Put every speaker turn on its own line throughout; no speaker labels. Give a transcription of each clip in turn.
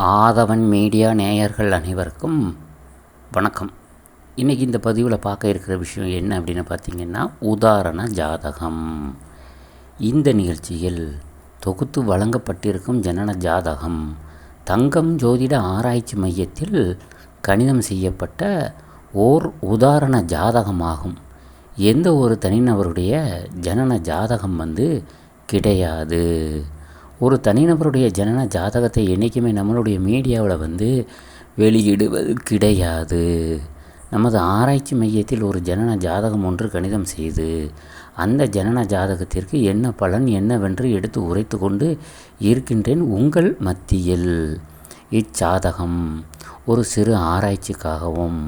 ஆதவன் media நேயர்கள் அனைவருக்கும் வணக்கம். இன்றைக்கி இந்த பதிவில் பார்க்க இருக்கிற விஷயம் என்ன அப்படின்னு பார்த்திங்கன்னா, உதாரண ஜாதகம். இந்த நிகழ்ச்சியில் தொகுத்து வழங்கப்பட்டிருக்கும் ஜனன ஜாதகம் தங்கம் ஜோதிட ஆராய்ச்சி மையத்தில் கணிதம் செய்யப்பட்ட ஓர் உதாரண ஜாதகமாகும். எந்த ஒரு தனிநபருடைய ஜனன ஜாதகம் கிடையாது. ஒரு தனிநபருடைய ஜனன ஜாதகத்தை என்றைக்குமே நம்மளுடைய மீடியாவில் வெளியிடுவது கிடையாது. நமது ஆராய்ச்சி மையத்தில் ஒரு ஜனன ஜாதகம் ஒன்று கணிதம் செய்து அந்த ஜனன ஜாதகத்திற்கு என்ன பலன் என்னவென்று எடுத்து உரைத்து கொண்டு இருக்கின்றேன் உங்கள் மத்தியில். இச்சாதகம் ஒரு சிறு ஆராய்ச்சிக்காகவும்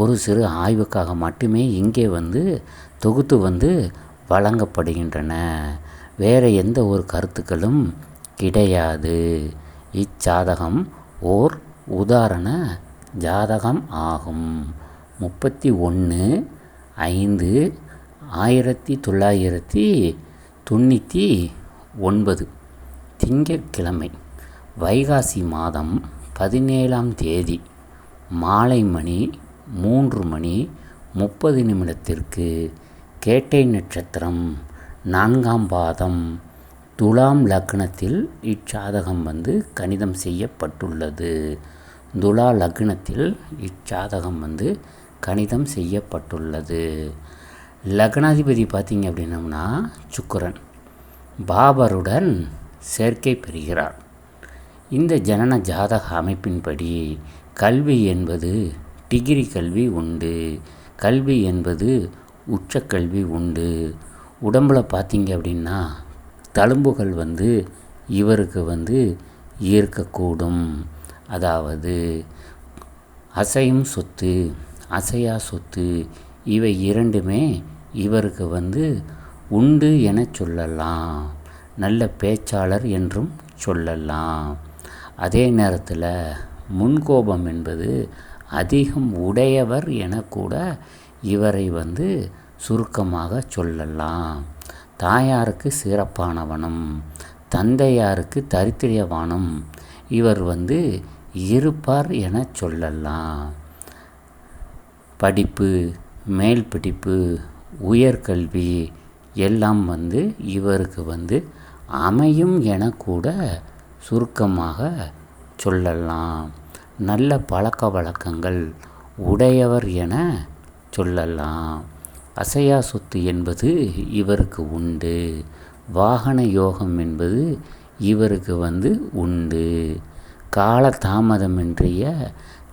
ஒரு சிறு ஆய்வுக்காக மட்டுமே இங்கே தொகுத்து வழங்கப்படுகின்றன. வேறு எந்த ஒரு கருத்துக்களும் கிடையாது. இச்சாதகம் ஓர் உதாரண ஜாதகம் ஆகும். 31/5/1999 திங்கட்கிழமை வைகாசி மாதம் 17ஆம் தேதி மாலை மணி 3:30 கேட்டை நட்சத்திரம் 4ஆம் பாதம் துலாம் லக்னத்தில் இச்சாதகம் கணிதம் செய்யப்பட்டுள்ளது. துலா லக்னத்தில் இச்சாதகம் கணிதம் செய்யப்பட்டுள்ளது. லக்னாதிபதி பார்த்திங்க அப்படின்னம்னா சுக்கிரன் பாபருடன் சேர்க்கை பெறுகிறார். இந்த ஜனன ஜாதக அமைப்பின்படி கல்வி என்பது டிகிரி கல்வி உண்டு, கல்வி என்பது உச்சக்கல்வி உண்டு. உடம்பில் பார்த்திங்க அப்படின்னா தழும்புகள் இவருக்கு இருக்கக்கூடும். அதாவது அசையும் சொத்து அசையா சொத்து இவை இரண்டுமே இவருக்கு உண்டு என சொல்லலாம். நல்ல பேச்சாளர் என்றும் சொல்லலாம். அதே நேரத்தில் முன்கோபம் என்பது அதிகம் உடையவர் என கூட இவரை சுருக்கமாக சொல்லலாம். தாயாருக்கு சிறப்பானவனும் தந்தையாருக்கு தரித்திரியவானும் இவர் இருப்பார் என சொல்லலாம். படிப்பு, மேல் படிப்பு, உயர்கல்வி எல்லாம் இவருக்கு அமையும் என கூட சுருக்கமாக சொல்லலாம். நல்ல பழக்க வழக்கங்கள் உடையவர் என சொல்லலாம். அசையா சொத்து என்பது இவருக்கு உண்டு. வாகன யோகம் என்பது இவருக்கு உண்டு. கால தாமதமின்றிய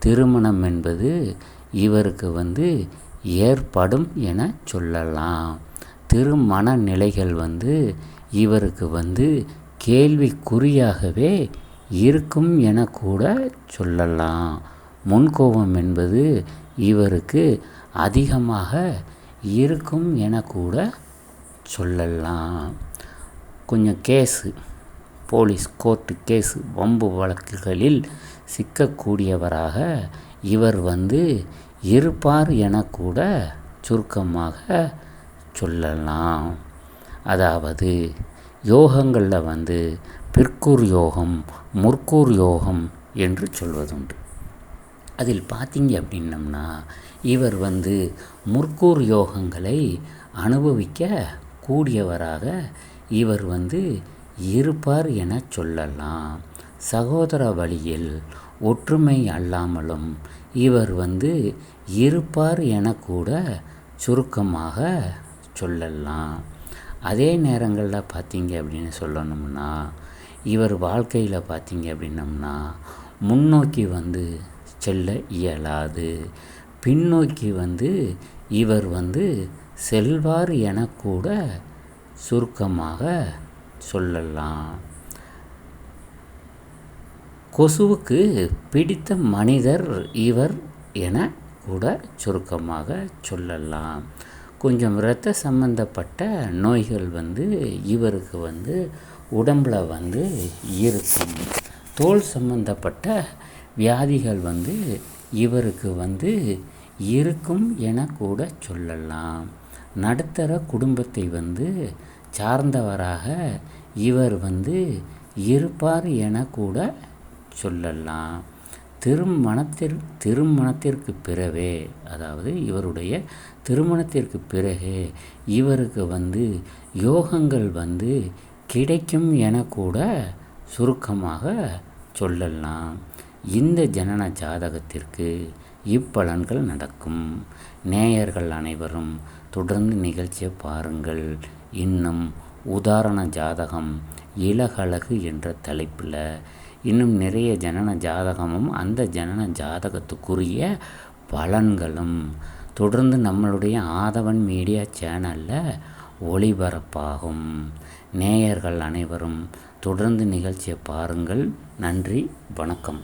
திருமணம் என்பது இவருக்கு ஏற்படும் என சொல்லலாம். திருமண நிலைகள் இவருக்கு கேள்விக்குறியாகவே இருக்கும் என கூட சொல்லலாம். முன்கோபம் என்பது இவருக்கு அதிகமாக இருக்கும் என கூட சொல்லலாம். கொஞ்சம் போலீஸ் கோர்ட்டு கேஸு வம்பு வழக்குகளில் சிக்கக்கூடியவராக இவர் இருப்பார் என கூட சுருக்கமாக சொல்லலாம். அதாவது யோகங்களில் பிற்கூர் யோகம், முற்கூர் யோகம் என்று சொல்வதுண்டு. அதில் பார்த்திங்க அப்படின்னம்னா இவர் முற்கூர் யோகங்களை அனுபவிக்க கூடியவராக இவர் இருப்பார் என சொல்லலாம். சகோதர வழியில் ஒற்றுமை அல்லாமலும் இவர் இருப்பார் என கூட சுருக்கமாக சொல்லலாம். அதே நேரங்களில் பார்த்திங்க அப்படின்னு சொல்லணும்னா இவர் வாழ்க்கையில் பார்த்திங்க அப்படின்னம்னா முன்னோக்கி செல்ல இயலாது. பின்னோக்கி இவர் செல்வார் என கூட சுருக்கமாக சொல்லலாம். கொசுவுக்கு பிடித்த மனிதர் இவர் என கூட சுருக்கமாக சொல்லலாம். கொஞ்சம் இரத்த சம்பந்தப்பட்ட நோய்கள் இவருக்கு உடம்பில் இருக்கும். தோல் சம்பந்தப்பட்ட வியாதிகள் இவருக்கு இருக்கும் என கூட சொல்லலாம். நடுத்தர குடும்பத்தை சார்ந்தவராக இவர் இருப்பார் என கூட சொல்லலாம். திருமணத்திற்கு பிறவே, அதாவது இவருடைய திருமணத்திற்கு பிறகு இவருக்கு யோகங்கள் கிடைக்கும் என கூட சுருக்கமாக சொல்லலாம். இந்த ஜனன ஜாதகத்திற்கு இப்பலன்கள் நடக்கும். நேயர்கள் அனைவரும் தொடர்ந்து நிகழ்ச்சியை பாருங்கள். இன்னும் உதாரண ஜாதகம், இலகழகு என்ற தலைப்பில் இன்னும் நிறைய ஜனன ஜாதகமும் அந்த ஜனன ஜாதகத்துக்குரிய பலன்களும் தொடர்ந்து நம்மளுடைய ஆதவன் மீடியா சேனலில் ஒளிபரப்பாகும். நேயர்கள் அனைவரும் தொடர்ந்து நிகழ்ச்சியை பாருங்கள். நன்றி, வணக்கம்.